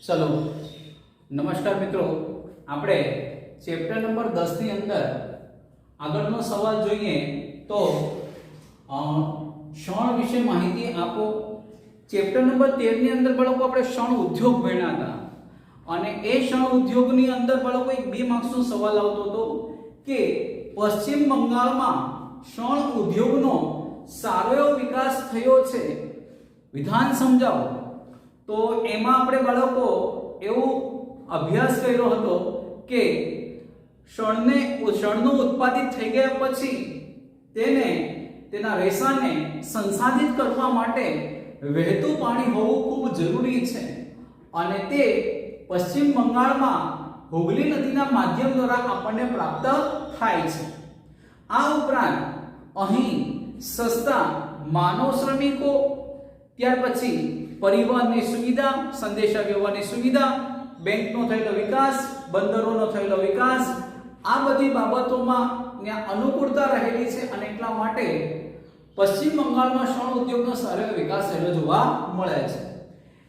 चलो नमस्कार मित्रों, આપણે ચેપ્ટર નંબર 10 ની અંદર આગળનો સવાલ જોઈએ તો ક્ષણ વિશે માહિતી આપો। ચેપ્ટર નંબર 13 ની અંદર બાળકો આપણે ક્ષણ ઉદ્યોગ ભણ્યા હતા અને એ ક્ષણ ઉદ્યોગની અંદર બાળકો એક 2 માર્ક્સનો સવાલ આવતો હતો કે પશ્ચિમ બંગાળમાં ક્ષણ ઉદ્યોગનો સારો એવો વિકાસ થયો છે, વિધાન સમજાવો। તો એમાં આપણે બાળકો એવું અભ્યાસ કર્યો હતો કે ક્ષણનું ઉત્પાદિત થઈ ગયા પછી તેના રેસાને સંસાધિત કરવા માટે વહેતું પાણી હોવું ખૂબ જરૂરી છે અને તે પશ્ચિમ બંગાળમાં હુગલી નદીના માધ્યમ દ્વારા આપણને પ્રાપ્ત થાય છે। આ ઉપરાંત અહીં સસ્તા માનવ શ્રમિકો, ત્યાર પછી પરિવહનની સુવિધા, સંદેશા વ્યવહારની સુવિધા, બેંકનો થયેલો વિકાસ, બંદરોનો થયેલો વિકાસ, આ બધી બાબતોમાં ત્યાં અનુકૂળતા રહેલી છે અને એટલા માટે પશ્ચિમ બંગાળમાં ક્ષણ ઉદ્યોગનો સારો વિકાસ થયેલો જોવા મળે છે।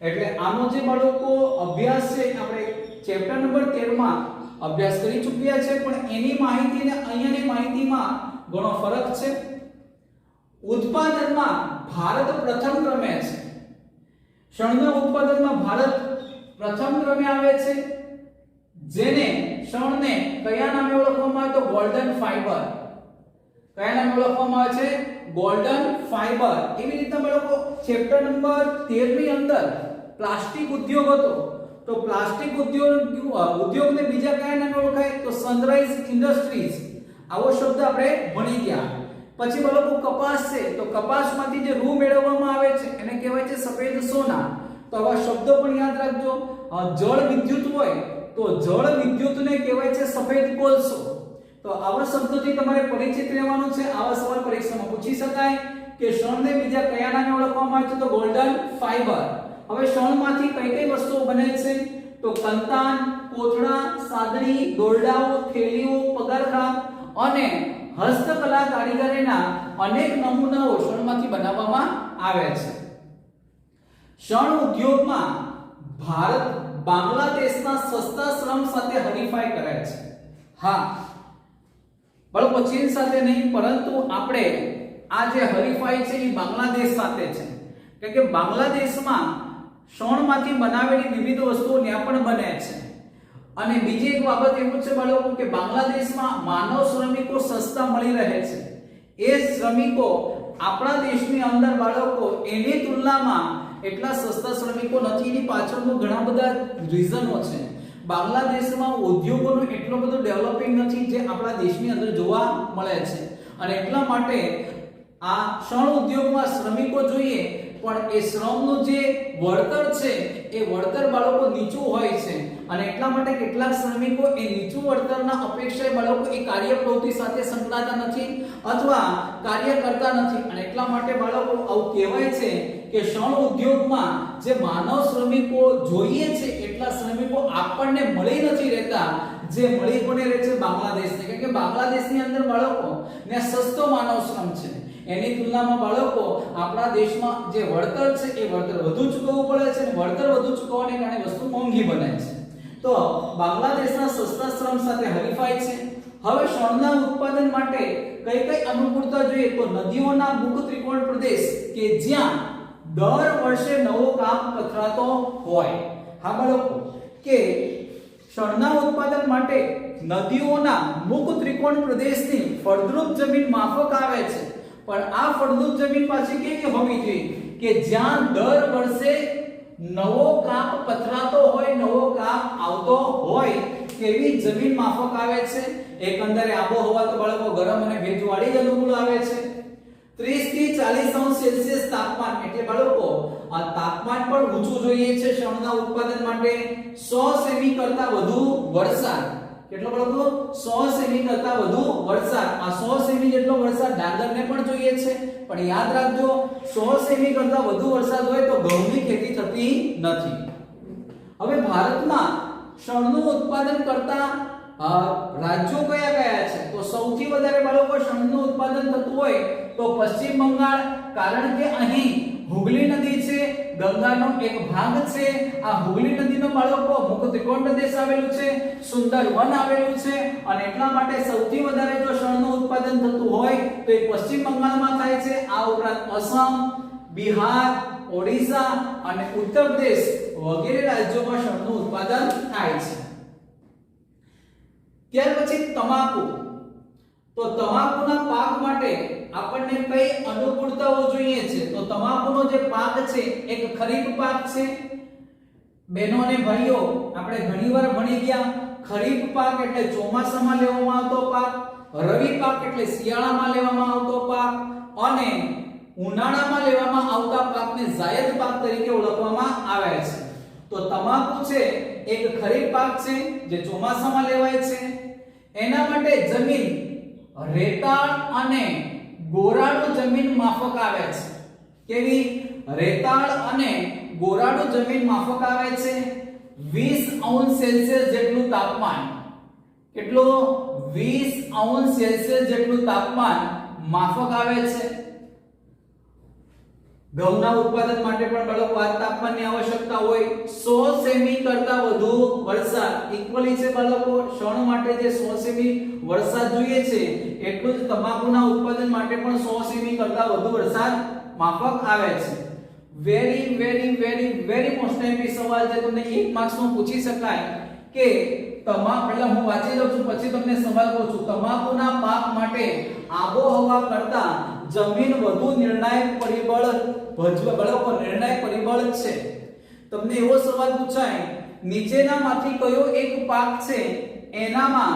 એટલે આનો જે બાળકો અભ્યાસ છે આપણે ચેપ્ટર નંબર 13 માં અભ્યાસ કરી ચૂક્યા છે, પણ એની માહિતી અને અહીંયાની માહિતીમાં ઘણો ફરક છે। ઉત્પાદનમાં ભારત પ્રથમ ક્રમે છે, ક્ષણના ઉત્પાદનમાં ભારત પ્રથમ ક્રમે આવે છે, જેને ક્ષણને કયા નામે ઓળખવામાં આવે તો ગોલ્ડન ફાઈબર, કયા નામે ઓળખવામાં આવે છે ગોલ્ડન ફાઈબર। એવી રીતે બાળકો ચેપ્ટર નંબર 13 ની અંદર પ્લાસ્ટિક ઉદ્યોગ હતો તો પ્લાસ્ટિક ઉદ્યોગને બીજા કયા નામે ઓળખાય તો સનરાઈઝ ઇન્ડસ્ટ્રીઝ, આવો શબ્દ આપણે ભણી ગયા। પછી બાળકો કપાસ છે તો કપાસમાંથી જે રૂ મેળવવામાં આવે છે એને કહેવાય છે સફેદ સોના। તો આવા શબ્દો પણ યાદ રાખજો। જળ વિદ્યુત હોય તો જળ વિદ્યુતને કહેવાય છે સફેદ કોલસો। તો આવા શબ્દોથી તમારે પરિચિત રહેવાનું છે। આવા સવાલ પરીક્ષામાં પૂછી શકાય કે ક્ષણને બીજા કયા નામે ઓળખવામાં આવે છે તો ગોલ્ડન ફાઈબર। હવે ક્ષણમાંથી કઈ કઈ વસ્તુઓ બને છે તો કંતાન, કોથળા, સાદડી, દોરડાઓ, થેલીઓ, પગરખાં અને હસ્તકલા કારીગરીના અનેક નમૂનાઓ ક્ષણમાંથી બનાવવામાં આવે છે। ક્ષણ ઉદ્યોગમાં ભારત બાંગ્લાદેશના સસ્તા શ્રમ સાથે હરીફાઈ કરે છે। હા બાળકો, ચીન સાથે નહીં, પરંતુ આપણે આ જે હરીફાઈ છે એ બાંગ્લાદેશ સાથે છે, કારણ કે બાંગ્લાદેશમાં ક્ષણમાંથી બનાવેલી વિવિધ વસ્તુઓ ત્યાં પણ બને છે। અને બીજી એક બાબત એવું છે બાળકો કે બાંગ્લાદેશમાં માનવ શ્રમિકો સસ્તા મળી રહે છે। એ શ્રમિકો આપણા દેશની અંદર બાળકો એની તુલનામાં એટલા સસ્તા શ્રમિકો નથી। એની પાછળનું ઘણા બધા રીઝનો છે। બાંગ્લાદેશમાં ઉદ્યોગોનું એટલું બધું ડેવલપિંગ નથી જે આપણા દેશની અંદર જોવા મળે છે અને એટલા માટે આ ક્ષણ ઉદ્યોગમાં શ્રમિકો જોઈએ પણ એ શ્રમનું જે વળતર છે એ વળતર બાળકો નીચું હોય છે અને એટલા માટે કેટલાક શ્રમિકો એ નીચું વળતરના અપેક્ષાએ બાળકો એ કાર્ય પ્રવૃત્તિ સાથે સંકળાતા નથી અથવા કાર્ય કરતા નથી અને એટલા માટે બાળકો આવું કહેવાય છે કે ક્ષણ ઉદ્યોગમાં જે માનવ શ્રમિકો જોઈએ છે એટલા શ્રમિકો આપણને મળી નથી રહેતા, જે મળી કોને રહે છે બાંગ્લાદેશને, કારણ કે બાંગ્લાદેશની અંદર બાળકો ને સસ્તો માનવ શ્રમ છે। એની તુલનામાં બાળકો આપણા દેશમાં જે વળતર છે એ વળતર વધુ ચૂકવવું પડે છે અને વળતર વધુ ચૂકવવાને કારણે વસ્તુ મોંઘી બને છે। તો બાંગ્લાદેશના સસ્તા શ્રમ સાથે હરીફાઈ છે। હવે ક્ષણના ઉત્પાદન માટે કઈ કઈ અનુકૂળતા જોઈએ તો નદીઓના મુખ ત્રિકોણ પ્રદેશ કે જ્યાં દર વર્ષે નવો કાપ પથરાતો હોય। હા બાળકો, કે ક્ષણના ઉત્પાદન માટે નદીઓના મુખ ત્રિકોણ પ્રદેશની ફળદ્રુપ જમીન માફક આવે છે, પણ આ ફળદ્રુપ જમીન પાછી કેવી હોવી જોઈએ કે જ્યાં દર વર્ષે નવો કાપ પથરાતો હોય, નવો કાપ આવતો હોય તેવી જમીન માફક આવે છે। એકંદરે આબોહવા તો બાળકો ગરમ અને ભેજવાળી જ અનુકૂળ આવે છે। 30 થી 40 અંશ સેલ્સિયસ તાપમાન, એટલે બાળકો આ તાપમાન પણ ઊંચું જોઈએ છે ક્ષણના ઉત્પાદન માટે। 100 સેમી કરતા વધુ વરસાદ, કેટલો બાળકો 100 સેમી કરતા વધુ વરસાદ, આ 100 સેમી જેટલો વરસાદ ડાંગરને પણ જોઈએ છે, પણ યાદ રાખજો 100 સેમી કરતા વધુ વરસાદ હોય તો ઘઉંની ખેતી થતી નથી। હવે ભારતમાં ક્ષણનું ઉત્પાદન કરતા રાજ્યો કયા કયા છે તો સૌથી વધારે બાળકો ક્ષણનું ઉત્પાદન થતું હોય તો પશ્ચિમ બંગાળ, કારણ કે અહીં હુગલી નદી છે, ગંગાનો એક ભાગ છે. આ હુગલી નદીનો બાળકો મુખ્ય ત્રિકોણ પ્રદેશ આવેલું છે, સુંદર વન આવેલું છે અને એટલા માટે સૌથી વધારે જો શણનું ઉત્પાદન થતું હોય તો એ પશ્ચિમ બંગાળમાં થાય છે. આ ઉપરાંત અસમ, બિહાર, ઓડિશા અને ઉત્તર પ્રદેશ વગેરે રાજ્યોમાં શણનું ઉત્પાદન થાય છે. ત્યાર પછી તમાકુ. તો તમાકુના પાક માટે આપણને કઈ અનુકૂળતાઓ જોઈએ છે? તો તમાકુનો જે પાક છે એક ખરીફ પાક છે. બહેનો અને ભાઈઓ, આપણે ઘણીવાર ભણી ગયા, ખરીફ પાક એટલે ચોમાસામાં લેવામાં આવતો પાક, રવિ પાક એટલે શિયાળામાં લેવામાં આવતો પાક અને ઉનાળામાં લેવામાં આવતા પાકને જાયદ પાક તરીકે ઓળખવામાં આવે છે. તો તમાકુ છે એક ખરીફ પાક છે જે ચોમાસામાં લેવાય છે. એના માટે જમીન રેતાળ અને ગોરાળુ જમીન માફક આવે છે. કેવી? રેતાળ અને ગોરાળુ જમીન માફક આવે છે. 20°C જેટલું તાપમાન, કેટલું? 20°C જેટલું તાપમાન માફક આવે છે. ઘઉંના ઉત્પાદન માટે પણ બાળકો આ તાપમાનની આવશ્યકતા હોય. 100 સેમી કરતા વધુ વરસાદ ઇક્વલી છે બાળકો. શણ માટે જે 100 સેમી વરસાદ જોઈએ છે એટલું જ તમાકુના ઉત્પાદન માટે પણ 100 સેમી કરતા વધુ વરસાદ માફક આવે છે. Very very very very most IP સવાલ છે, તમને 1 માર્ક્સમાં પૂછી શકાય કે પહેલા હું વાંચી લઉં છું પછી તમને સવાલ કહું છું. તમાકુના પાક માટે આબોહવા કરતા જમીન વધુ નિર્ણાયક પરિબળ ભજવે. બાળકો નિર્ણાયક પરિબળ છે. તમને એવો સવાલ પૂછાય, નીચેનામાંથી કયો એક પાક છે એનામાં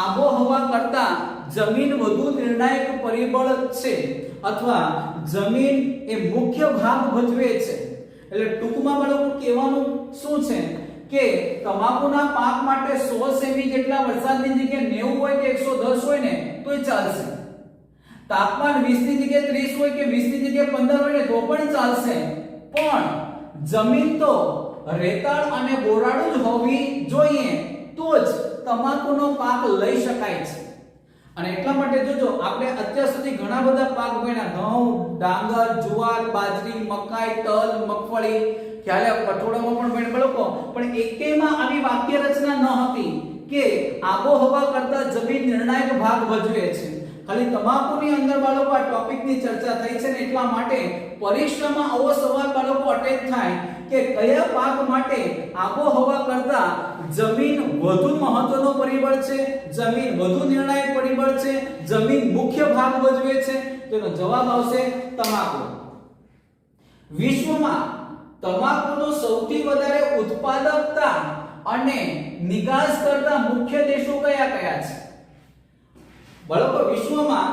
આબોહવા કરતા જમીન વધુ નિર્ણાયક પરિબળ છે અથવા જમીન એ મુખ્ય ભાગ ભજવે છે? એટલે ટૂંકમાં બાળકો કહેવાનું શું છે કે તમાકુના પાક માટે 100 સેમી જેટલા વરસાદની જગ્યાએ 90 હોય કે 110 હોય ને તોય ચાલશે. તાપમાન 20 ની જગ્યાએ 30 હોય કે 20 ની જગ્યાએ 15 હોય ને તો પણ ચાલશે. પણ જમીન તો રેતાળ અને ગોરાળુ જ હોવી જોઈએ તો જ તમાકુનો પાક લઈ શકાય છે. અને એટલા માટે જોજો, આપણે અત્યાર સુધી ઘણા બધા પાક ભણ્યા, ઘઉં, ડાંગર, જુવાર, બાજરી, મકાઈ, તલ, મગફળી, ખ્યાલે કઠોળામાં પણ ભણ્યા બાળકો, પણ એકેયમાં આવી વાક્ય રચના ન હતી કે આબોહવા કરતા જમીન નિર્ણાયક ભાગ ભજવે છે. ખાલી તમાકુની અંદર બાળકો આ ટોપિકની ચર્ચા થઈ છે ને એટલા માટે પરીક્ષામાં આવો સવાલ બાળકો અટેક થાય કે કયા પાક માટે આબોહવા કરતા જમીન વધુ મહત્વનો પરિબળ છે, જમીન વધુ નિર્ણાયક પરિબળ છે, જમીન મુખ્ય ભાગ ભજવે છે? તેનો જવાબ આવશે તમાકુ. વિશ્વમાં તમાકુનો સૌથી વધારે ઉત્પાદકતા અને નિકાસ કરતા મુખ્ય દેશો કયા કયા છે? બાળકો, વિશ્વમાં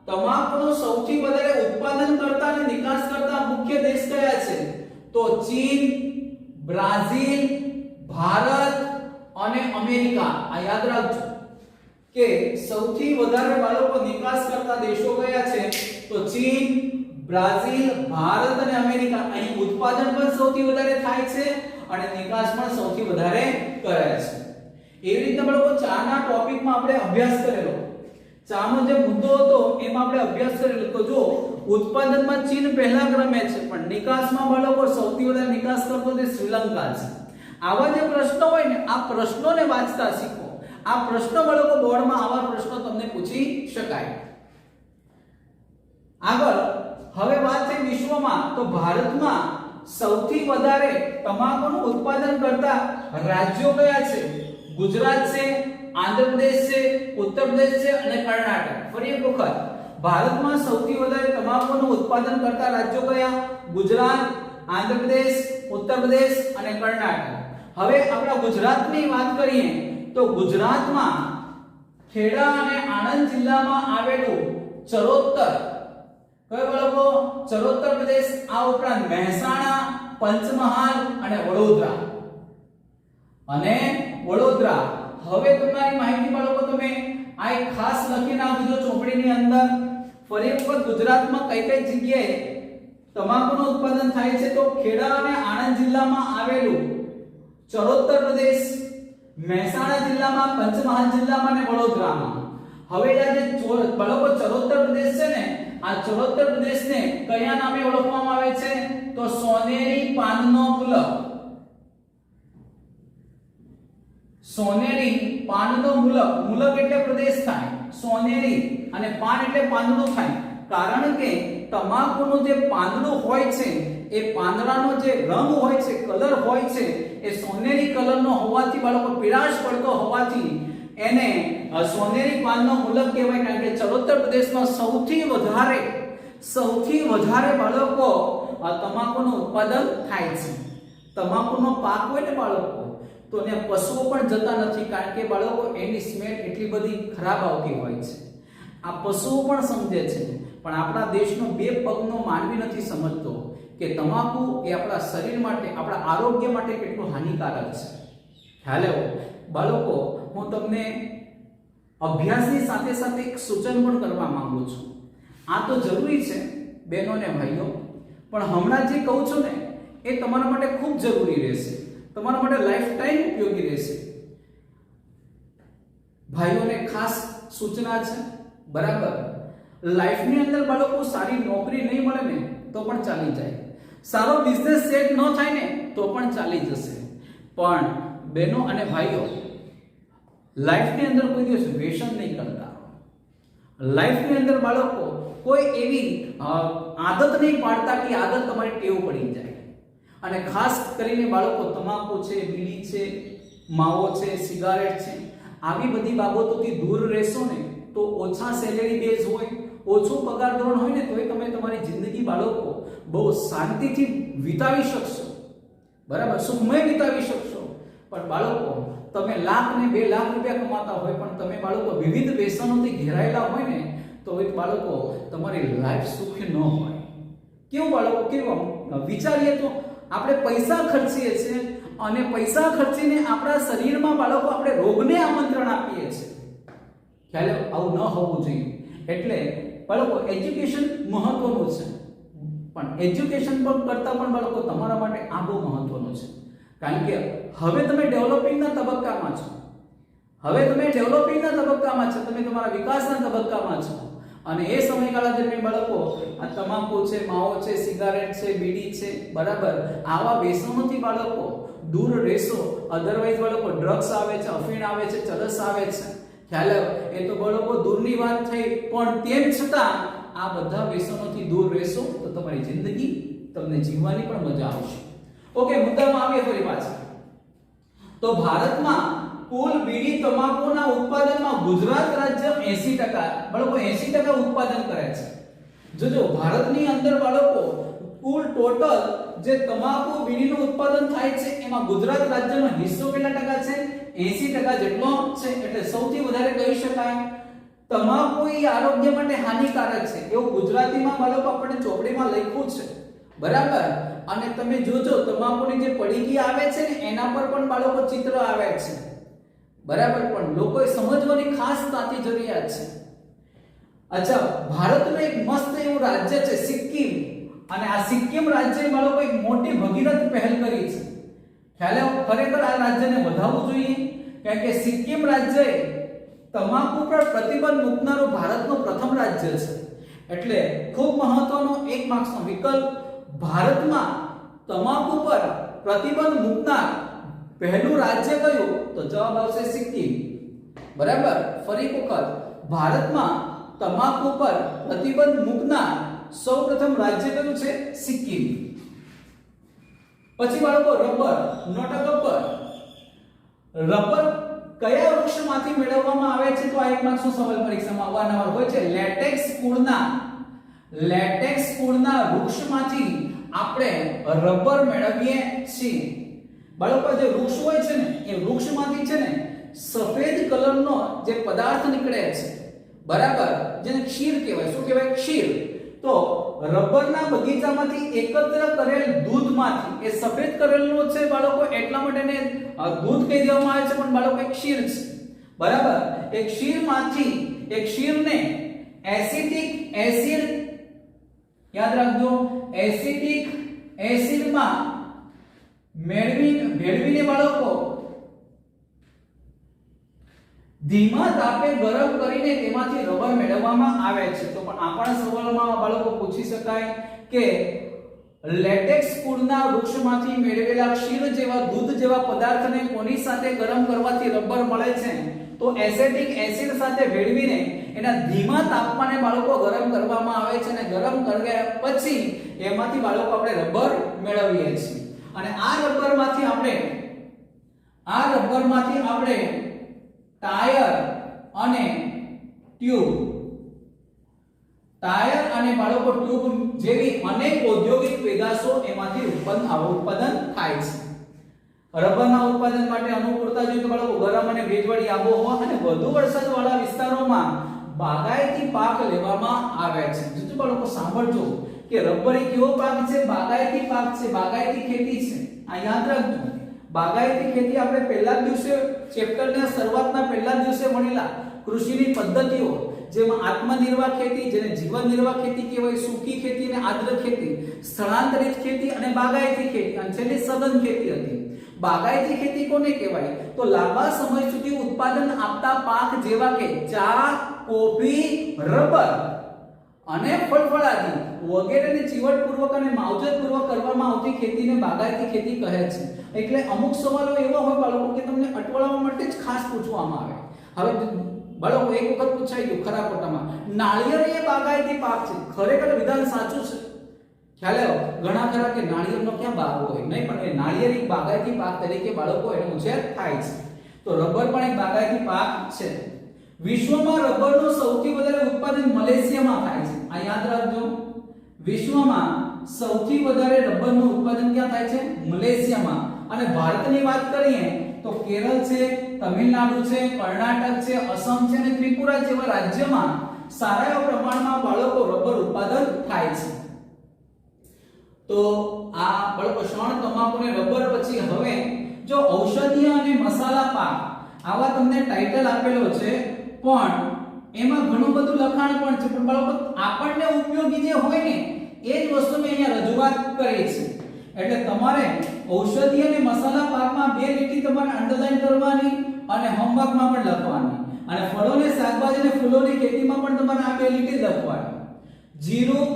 તમાકુનો સૌથી વધારે ઉત્પાદન કરતા અને નિકાસ કરતા મુખ્ય દેશ કયા છે? તો ચીન, બ્રાઝિલ, ભારત અને અમેરિકા. આ યાદ રાખજો કે સૌથી વધારે બાળકો નિકાસ કરતા દેશો કયા છે? તો ચીન, બ્રાઝિલ, ભારત અને અમેરિકા. અહીં ઉત્પાદન પણ સૌથી વધારે થાય છે અને નિકાસ પણ સૌથી વધારે કરે છે. એવી રીતે બાળકો ચાના ટોપિકમાં આપણે અભ્યાસ કરેલો, ચાનો જે મુદ્દો હતો એમાં આપણે અભ્યાસ કરેલો. તો જો ઉત્પાદનમાં ચીન પહેલા ક્રમે છે પણ નિકાસમાં બાળકો સૌથી વધારે નિકાસ કરતો તે શ્રીલંકા છે. આવા જે પ્રશ્નો હોય ને આ પ્રશ્નોને વાંચતા શીખો. આ પ્રશ્નો બાળકો બોર્ડમાં આવા પ્રશ્નો તમને પૂછી શકાય. આગળ હવે વાત છે વિશ્વમાં, તો ભારતમાં સૌથી વધારે તમાકુનું ઉત્પાદન કરતા રાજ્યો કયા છે? ગુજરાત છે, આંધ્રપ્રદેશ છે, ઉત્તર પ્રદેશ છે અને કર્ણાટક. ફરી એક વખત, ભારતમાં સૌથી વધારે તમાકુનું ઉત્પાદન કરતા રાજ્યો કયા? ગુજરાત, આંધ્રપ્રદેશ, ઉત્તર પ્રદેશ અને કર્ણાટક. હવે આપણા ગુજરાતની વાત કરીએ તો ગુજરાતમાં ખેડા અને આણંદ જિલ્લામાં આવેલું ચરોતર, કયો બાળકો? ચરોતર પ્રદેશ. આ ઉપરાંત મહેસાણા, પંચમહાલ અને વડોદરા. હવે તમારી માહિતી બાળકો તમે આ એક ખાસ લખી નાખજો ચોપડીની અંદર. ફરી એક વખત ગુજરાતમાં કઈ કઈ જગ્યાએ તમાકુનું ઉત્પાદન થાય છે? તો ખેડા અને આણંદ જિલ્લામાં આવેલું ચરોતર પ્રદેશ, મહેસાણા જિલ્લામાં, પંચમહાલ જિલ્લામાં અને વડોદરામાં. હવે આ જે બાળકો ચરોતર પ્રદેશ છે ને આ ચરોતર પ્રદેશને કયા નામે ઓળખવામાં આવે છે? તો સોનેરી પાનનો મુલક. સોનેરી પાનનો મુલક. મુલક એટલે પ્રદેશ થાય, સોનેરી અને પાન એટલે પાંદડું થાય. કારણ કે તમાકુનું જે પાંદડું હોય છે એ પાંદડાનો જે રંગ હોય છે, કલર હોય છે, એ સોનેરી કલરનો હોવાથી બાળકો પીળાશ પડતો હોવાથી એને સોનેરી પાનનો મુલક કહેવાય. કારણ કે ચરોતર પ્રદેશમાં સૌથી વધારે બાળકો તમાકુનું ઉત્પાદન થાય છે. તમાકુનો પાક હોય ને બાળકો, તો ને પશુઓ પણ જતા નથી, કારણ કે બાળકો એની સ્મેલ એટલી બધી ખરાબ આવતી હોય છે. આ પશુઓ પણ સમજે છે, પણ આપણા દેશનો બે પગનો માનવી નથી સમજતો કે તમાકુ એ આપણા શરીર માટે, આપણા આરોગ્ય માટે કેટલું હાનિકારક છે. ખ્યાલ આવ્યો બાળકો? હું તમને અભ્યાસની સાથે સાથે એક સૂચન પણ કરવા માંગુ છું. આ તો જરૂરી છે બહેનો અને ભાઈઓ, પણ હમણાં જે કહું છું ને એ તમારા માટે ખૂબ જરૂરી રહેશે, તમારા માટે લાઈફ ટાઈમ ઉપયોગી રહેશે. ભાઈઓને ખાસ સૂચના છે, બરાબર? લાઈફની અંદર બાળકો સારી નોકરી નહીં મળે ને તો પણ ચાલી જાય, સારો બિઝનેસ સેટ ન થાય ને તો પણ ચાલી જશે, પણ બહેનો અને ભાઈઓ લાઈફની અંદર કોઈ દિવસ વ્યસન નહીં કરતા. લાઈફની અંદર બાળકો કોઈ એવી આદત નહીં પાડતા કે આદત તમારી ટેવ પડી જાય. અને ખાસ કરીને બાળકો તમાકુ છે, બીડી છે, માવો છે, સિગારેટ છે, આવી બધી બાબતોથી દૂર રહેશો ને તો ઓછા સેલેરી બેઝ હોય, ઓછું પગાર ધોરણ હોય ને તોય તમે તમારી જિંદગી બાળકો બહુ શાંતિથી વિતાવી શકશો, બરાબર? સુખમય વિતાવી શકશો. પણ બાળકો તમે લાખ ને 2 લાખ રૂપિયા કમાતા હોય પણ તમે બાળકો વિવિધ વ્યસનોથી ઘેરાયેલા હોય ને તો એ બાળકો તમારી લાઈફ સુખી ન હોય. કેવું બાળકો? કેવું? વિચારીએ તો આપણે પૈસા ખર્ચીએ છીએ અને પૈસા ખર્ચીને આપણા શરીરમાં બાળકો આપણે રોગને આમંત્રણ આપીએ છીએ. ખ્યાલ? આવું ન હોવું જોઈએ. એટલે બાળકો એજ્યુકેશન મહત્વનું છે, પણ એજ્યુકેશન પણ કરતા પણ બાળકો તમારા માટે આ બહુ મહત્વનું છે. કારણ કે હવે તમે ડેવલપિંગના તબક્કામાં છો, તમે તમારા વિકાસના તબક્કામાં છો. અને એ સમયગાળા દરમિયાન બાળકો આ તમાકુ છે, માવો છે, સિગારેટ છે, બીડી છે, બરાબર, આવા વ્યસનોથી બાળકો દૂર રહેશો. અધરવાઇઝ બાળકો ડ્રગ્સ આવે છે, અફીણ આવે છે, ચરસ આવે છે. ખ્યાલ? એ તો બાળકો દૂરની વાત થઈ, પણ તેમ છતાં આ બધા વ્યસનોથી દૂર રહેશો તો તમારી જિંદગી તમને જીવવાની પણ મજા આવશે. ઓકે, મુદ્દામાં આવીએ ફરી પાછા. તો ભારતમાં કુલ બીડી તમાકુના ઉત્પાદનમાં ગુજરાત રાજ્ય 80%, બાળકો 80% ઉત્પાદન કરે છે. જોજો ભારતની અંદર બાળકો કુલ ટોટલ જે તમાકુ બીડીનું ઉત્પાદન થાય છે એમાં ગુજરાત રાજ્યનો હિસ્સો કેટલા ટકા છે? 80% જેટલો છે. એટલે સૌથી વધારે કહી શકાય. તમાકુ એ આરોગ્ય માટે હાનિકારક છે એવું ગુજરાતીમાં બાળકો આપણે ચોપડીમાં લખ્યું છે, બરાબર? અને તમે જોજો તમાકુની જે પડીકી આવે છે ને એના પર પણ બાળકો ચિત્ર આવે છે, બરાબર? પણ લોકોએ સમજવાની ખાસ તાતી જરૂરિયાત છે. અચ્છા, ભારતનું એક મસ્ત એવું રાજ્ય છે સિક્કિમ, અને આ સિક્કિમ રાજ્યએ બાળકો એક મોટી ભગીરથ પહેલ કરી છે. ખ્યાલ? ખરેખર આ રાજ્યને વધારવું જોઈએ, કારણ કે સિક્કિમ રાજ્યએ તમાકુ પર પ્રતિબંધ મૂકનારું ભારતનું પ્રથમ રાજ્ય છે. એટલે ખૂબ મહત્વનો એક માર્ક્સનો વિકલ્પ. ભારતમાં તમાકુ પર પ્રતિબંધ મૂકનાર પહેલું રાજ્ય કયું? તો જવાબ આવશે સિક્કિમ, બરાબર? ફરી વખત, ભારતમાં તમાકુ પર પ્રતિબંધ મૂકનાર સૌપ્રથમ રાજ્ય કયું છે? સિક્કિમ. પછી બાળકો rubber, not a Gabbar. Rubber કયા વૃક્ષમાંથી મેળવવામાં આવે છે? તો આ એક માર્ક્સનો સવાલ પરીક્ષામાં અવારનવાર હોય છે. લેટેક્સ કુળના વૃક્ષમાંથી આપણે રબર મેળવીએ છીએ. બાળકો જે વૃક્ષ હોય છે ને એ વૃક્ષમાંથી છે ને સફેદ કલરનો જે પદાર્થ નીકળે છે, બરાબર, જેને ક્ષીર કહેવાય. શું કહેવાય? ક્ષીર. તો રબરના બગીચામાંથી એકત્ર કરેલ દૂધમાંથી એ સફેદ કરેલનો છે બાળકો, એટલા માટે એને દૂધ કહી દેવામાં આવે છે, પણ બાળકો એક ક્ષીર છે, બરાબર? એક ક્ષીરમાંથી એક ક્ષીરને એસિટિક એસિડ, યાદ રાખજો, એસિટિક એસિડમાં ભેળવીને બાળકો ધીમા તાપે ગરમ કરીને તેમાંથી રબર મેળવવામાં આવે છે. તો પણ આપણા સવાલમાં બાળકો પૂછી શકાય કે લેટેક્સ કુળના વૃક્ષમાંથી મેળવેલા ક્ષીર જેવા દૂધ જેવા પદાર્થને કોની સાથે ગરમ કરવાથી રબર મળે છે? તો એસેટિક એસિડ સાથે ભેળવીને એના ધીમા તાપમાને બાળકો ગરમ કરવામાં આવે છે અને ગરમ કર્યા પછી એમાંથી બાળકો આપણે રબર મેળવીએ છીએ. અને આ રબરમાંથી આપણે ટાયર અને બાળકો ટ્યુબ જેવી અનેક ઔદ્યોગિક પેદાશો એમાંથી ઉત્પાદન થાય છે. રબરના ઉત્પાદન માટે અનુકૂળતા જોઈએ તો બાળકો ગરમ અને ભેજવાળી આબોહવા અને વધુ વરસાદવાળા વિસ્તારોમાં બાગાયતી પાક લેવામાં આવે છે. જો બાળકો સાંભળજો કે રબર એ કેવો પાક છે? બાગાયતી પાક છે, બાગાયતી ખેતી છે. આ યાદ રાખજો. બાગાયતી ખેતી આપણે પહેલા દિવસે ચેપ્ટરના શરૂઆતના પહેલા દિવસે ભણેલા કૃષિની પદ્ધતિઓ, જેમાં આત્મનિર્વાહ ખેતી, જેને જીવન નિર્વાહ ખેતી કહેવાય, સૂકી ખેતી અને આદ્ર ખેતી, સ્થળાંતરિત ખેતી અને બાગાયતી ખેતી, અને છેલ્લે સઘન ખેતી હતી. બાગાયતી ખેતી કોને કહેવાય? તો લાંબા સમય સુધી ઉત્પાદન આપતા પાક જેવા કે ચા, કોફી, રબર અને ફળફળાદી વગેરેને ચીવટપૂર્વક અને માવજતપૂર્વક કરવામાં આવતી ખેતીને બાગાયતી ખેતી કહે છે. એટલે અમુક સવાલો એવા હોય બાળકો કે તમને અટવાળવા માટે જ ખાસ પૂછવામાં આવે. હવે બાળકો એક વખત પૂછાઈ ગયું ખરા ખોટામાં, નાળિયેર એ બાગાયતી પાક છે. ખરેખર વિધાન સાચું છે. ખ્યાલ આવ્યો? ઘણા ખરા કે નાળિયેરનો ક્યાં બાગ હોય? નહીં, પણ એ નાળિયેર એક બાગાયતી પાક તરીકે બાળકો એનો ઉછેર થાય છે. તો રબર પણ એક બાગાયતી પાક છે. વિશ્વમાં રબરનું સૌથી વધારે ઉત્પાદન મલેશિયામાં થાય છે. આ યાદ રાખજો. વિશ્વમાં સૌથી વધારે રબરનું ઉત્પાદન ક્યાં થાય છે? મલેશિયામાં. અને ભારતની વાત કરીએ તો કેરળ છે, તમિલનાડુ છે, કર્ણાટક છે, અસમ છે અને ત્રિપુરા જેવા રાજ્યોમાં સારા એવા પ્રમાણમાં બાળકો રબર ઉત્પાદન થાય છે. તો આ બાળકો શણ, તમાકુ અને રબર પછી હવે જો ઔષધીય અને મસાલા પાક, આવા તમને ટાઇટલ આપેલો છે, પણ એમાં ઘણું બધું લખાણ પણ છે. પણ બાળકો આપણને ઉપયોગી જે હોય ને એ જ વસ્તુ મેં અહીંયા રજૂઆત કરી છે. એટલે તમારે ઔષધીય અને મસાલા પાકમાં બે લીટી તમારે અંડરલાઈન કરવાની અને હોમવર્કમાં પણ લખવાની. અને ફળો અને શાકભાજી અને ફૂલોની ખેતીમાં પણ તમારે આ બે લીટી લખવાની. જીરું,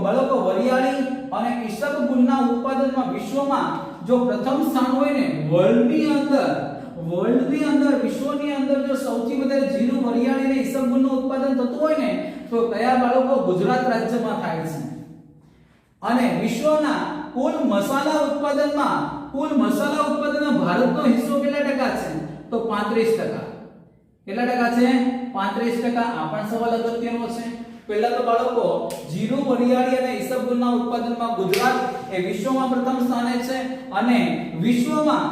બાળકો વરિયાળી અને ઈસબગુલના ઉત્પાદનમાં વિશ્વમાં જો પ્રથમ સ્થાન હોય ને વર્લ્ડની અંદર વિશ્વની અંદર જો સૌથી વધારે જીરું, વરિયાળી અને ઈસબગુલનું ઉત્પાદન થતું હોય ને તો કયા બાળકો? ગુજરાત રાજ્યમાં થાય છે. અને વિશ્વના કુલ મસાલા ઉત્પાદનમાં ભારતનો હિસ્સો કેટલા ટકા છે? તો 35%. કેટલા ટકા છે? 35%. આ પણ સવાલ અગત્યનો છે. પહેલા તો બાળકો જીરું, વરિયાળી અને ઈસબગુલના ઉત્પાદનમાં ગુજરાત એ વિશ્વમાં પ્રથમ સ્થાને છે. અને વિશ્વમાં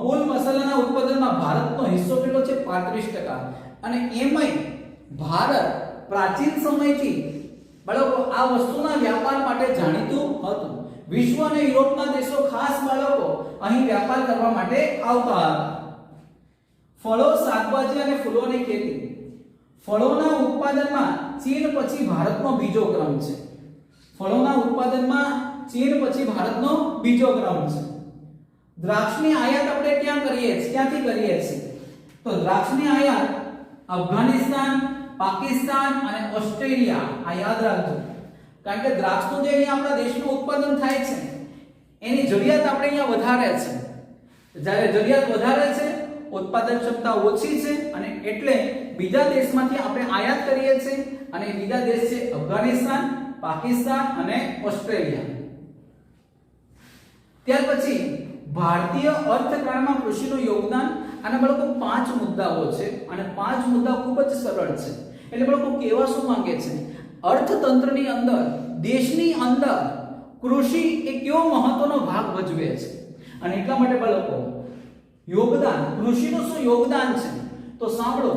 કુલ મસાલાના ઉત્પાદનમાં ભારતનો હિસ્સો કેટલો છે? 35%. અને એમાંય ભારત પ્રાચીન સમયથી બાળકો આ વસ્તુના વ્યાપાર માટે જાણીતું હતું. વિશ્વ અને યુરોપના દેશો ખાસ બાળકો અહીં વ્યાપાર કરવા માટે આવતા હતા. ફળો, શાકભાજી અને ફૂલોની ખેતી. ફળોના ઉત્પાદનમાં ચીન પછી ભારતનો બીજો ક્રમ છે. દ્રાક્ષની આયાત આપણે ક્યાંથી કરીએ છીએ? તો દ્રાક્ષની આયાત અફઘાનિસ્તાન, પાકિસ્તાન અને ઓસ્ટ્રેલિયા. આ યાદ રાખજો. કારણ કે દ્રાક્ષનું જે અહીંયા આપણા દેશનું ઉત્પાદન થાય છે એની જરૂરિયાત આપણે અહીંયા વધારે છે. જ્યારે જરૂરિયાત વધારે છે, ઉત્પાદન ક્ષમતા ઓછી છે અને એટલે બીજા દેશમાંથી આપણે આયાત કરીએ છીએ. અને બીજા દેશ છે અફઘાનિસ્તાન, પાકિસ્તાન અને ઓસ્ટ્રેલિયા. ત્યાર પછી ભારતીય અર્થકારણમાં કૃષિનું યોગદાન. અને બાળકો 5 મુદ્દાઓ છે અને 5 મુદ્દા ખૂબ જ સરળ છે. એટલે બાળકો કેવા શું માંગે છે? અર્થતંત્રની અંદર, દેશની અંદર કૃષિ એ કેવો મહત્વનો ભાગ ભજવે છે. અને એટલા માટે બાળકો યોગદાન, કૃષિનું શું યોગદાન છે? તો સાંભળો.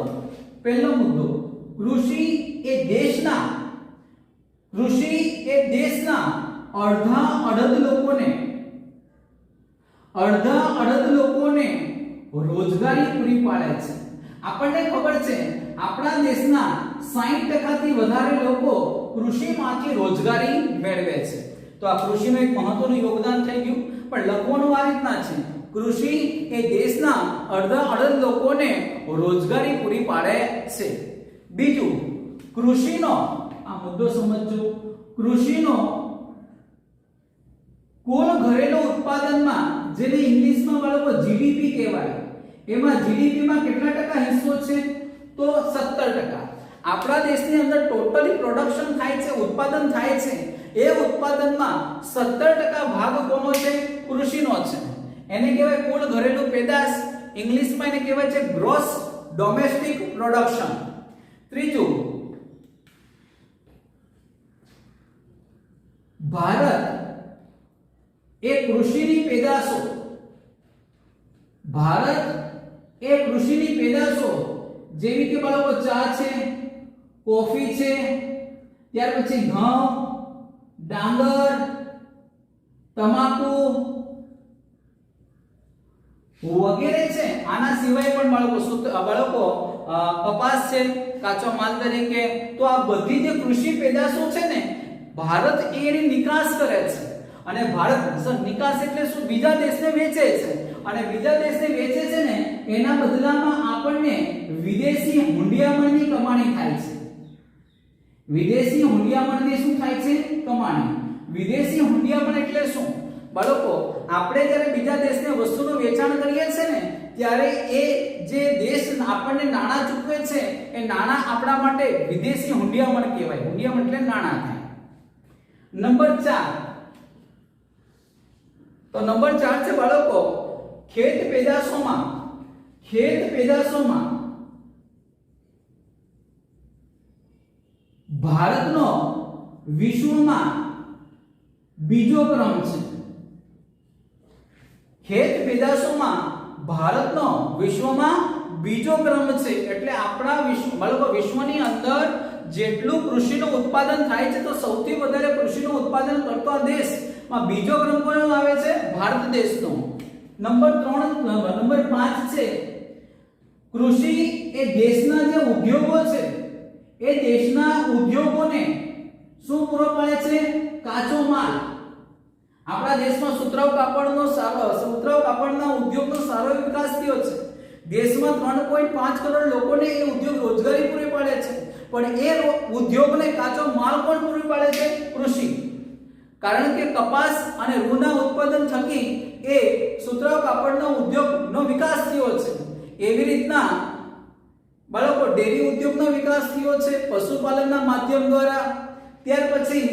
પહેલો મુદ્દો, કૃષિ એ દેશના અડધા અડધ લોકોને રોજગારી પૂરી પાડે છે. આપણને ખબર છે આપણા દેશના 60% થી વધારે લોકો કૃષિમાંથી રોજગારી મેળવે છે. તો આ કૃષિનું એક મહત્વનું યોગદાન થઈ ગયું. પણ લખવાનું આ રીતના છે, કૃષિ એ દેશના અડધ લોકોને રોજગારી પૂરી પાડે છે. બીજું, કૃષિનો આ મુદ્દો સમજજો. કૃષિનો કુલ ઘરેલું ઉત્પાદનમાં જેને ઇંગ્લિશમાં બાળકો જીડીપી કહેવાય, એમાં જીડીપી માં કેટલા ટકા હિસ્સો છે? તો 17%. આપણા દેશની અંદર ટોટલી પ્રોડક્શન થાય છે, ઉત્પાદન થાય છે, એ ઉત્પાદનમાં 17% ભાગ કોનો છે? કૃષિનો છે. એને કહેવાય કુલ ઘરેલું પેદાશ. ઇંગ્લિશમાં એને કહેવાય છે ગ્રોસ ડોમેસ્ટિક પ્રોડક્શન. ત્રીજું, ભારત એ કૃષિની પેદાશો જેવી કે બાળકો ચા છે, કોફી છે, ત્યાર પછી ઘઉં, ડાંગર, તમાકુ વગેરે છે. આના સિવાય પણ બાળકો કપાસ છે કાચો માલ તરીકે. તો આ બધી જે કૃષિ પેદાશો છે ને, ભારત એની નિકાસ કરે છે. અને ભારત નિકાસ એટલે શું? બીજા દેશને વેચે છે. અને બીજા દેશને વેચે છે ને, એના બદલામાં આપણને વિદેશી હુંડિયામણની કમાણી થાય છે. વિદેશી હુંડિયામણની શું થાય છે? કમાણી. વિદેશી હુંડિયામણ એટલે શું? બાળકો, આપણે જ્યારે બીજા દેશને વસ્તુનું વેચાણ કરીએ છે ને, ત્યારે એ જે દેશ આપણને નાણાં ચૂકવે છે, એ નાણાં આપણા માટે વિદેશી હુંડિયામણ કહેવાય. હુંડિયામણ એટલે નાણાં થાય. નંબર 4, તો નંબર 4 છે બાળકો ખેત પેદાશોમાં ભારતનો વિશ્વમાં બીજો ક્રમ છે. ખેત પેદાશોમાં ભારતનો વિશ્વમાં બીજો ક્રમ છે. એટલે આપણા વિશ્વની અંદર જેટલું કૃષિનું ઉત્પાદન થાય છે, તો સૌથી વધારે કૃષિનું ઉત્પાદન કરતો દેશમાં બીજો ક્રમ કોનો આવે છે? ભારત દેશનો. નંબર 5 છે કૃષિ એ દેશના જે ઉદ્યોગો છે, એ દેશના ઉદ્યોગોને શું પૂરો પાડે છે? કાચો માલ. આપણા દેશમાં સુતરાઉ કાપડના ઉદ્યોગનો સારો વિકાસ થયો છે. દેશમાં 3.5 કરોડ લોકોને એ ઉદ્યોગ રોજગારી પૂરી પાડે છે. પણ એ ઉદ્યોગને કાચો માલ કોણ પૂરી પાડે છે? કૃષિ. કારણ કે કપાસ અને રૂના ઉત્પાદન થકી એ સુતરાઉ કાપડના ઉદ્યોગનો વિકાસ થયો છે. એવી રીતના બાળકો ડેરી ઉદ્યોગનો વિકાસ થયો છે પશુપાલનના માધ્યમ દ્વારા. ત્યાર પછી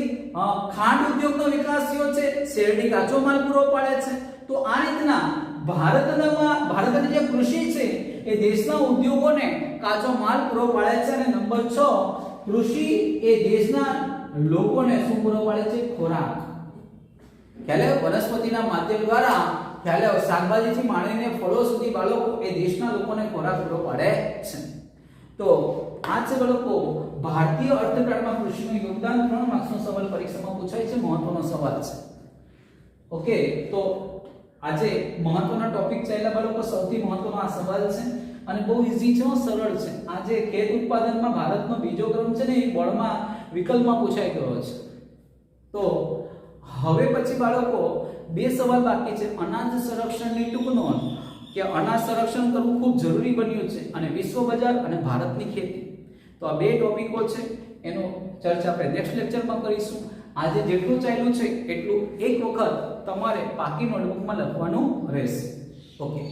ખાંડ ઉદ્યોગનો વિકાસ થયો છે, શેરડી કાચો માલ પૂરો પાડે છે. તો આ રીતના ભારતની જે કૃષિ છે, એ દેશના ઉદ્યોગોને કાચો માલ પૂરો પાડે છે. અને નંબર 6, કૃષિ એ દેશના લોકોને શું પૂરો પાડે છે? ખોરાક. ખ્યાલ વનસ્પતિના માધ્યમ દ્વારા ખ્યાલ શાકભાજીથી માંડીને ફળો સુધી બાળકો એ દેશના લોકોને ખોરાક પૂરો પાડે છે. તો આ છે બાળકો ભારતીય અર્થતંત્રમાં કૃષિનું યોગદાન. 3 માર્ક્સનો સવાલ પરીક્ષામાં પૂછાય છે, મહત્વનો સવાલ છે. ઓકે, તો આજે મહત્વના ટોપિક ચાલ્યા બાળકો. સૌથી મહત્વનો આ સવાલ છે અને બહુ ઈઝી છે, સરળ છે. આજે ખેત ઉત્પાદનમાં ભારતનો બીજો ક્રમ છે ને, એ બોર્ડમાં વિકલ્પમાં પૂછાઈ ગયો છે. તો હવે પછી બાળકો 2 સવાલ બાકી છે. અનાજ સંરક્ષણની ટૂંક નોંધ, કે અનાજ સંરક્ષણ કરવું ખૂબ જરૂરી બન્યું છે, અને વિશ્વ બજાર અને ભારતની ખેતી. તો આ 2 ટોપિકો છે, એનો ચર્ચા આપણે નેક્સ્ટ લેક્ચરમાં કરીશું. આજે જેટલું ચાલ્યું છે એટલું એક વખત તમારે પાકી નોટબુકમાં લખવાનું રહેશે. ઓકે.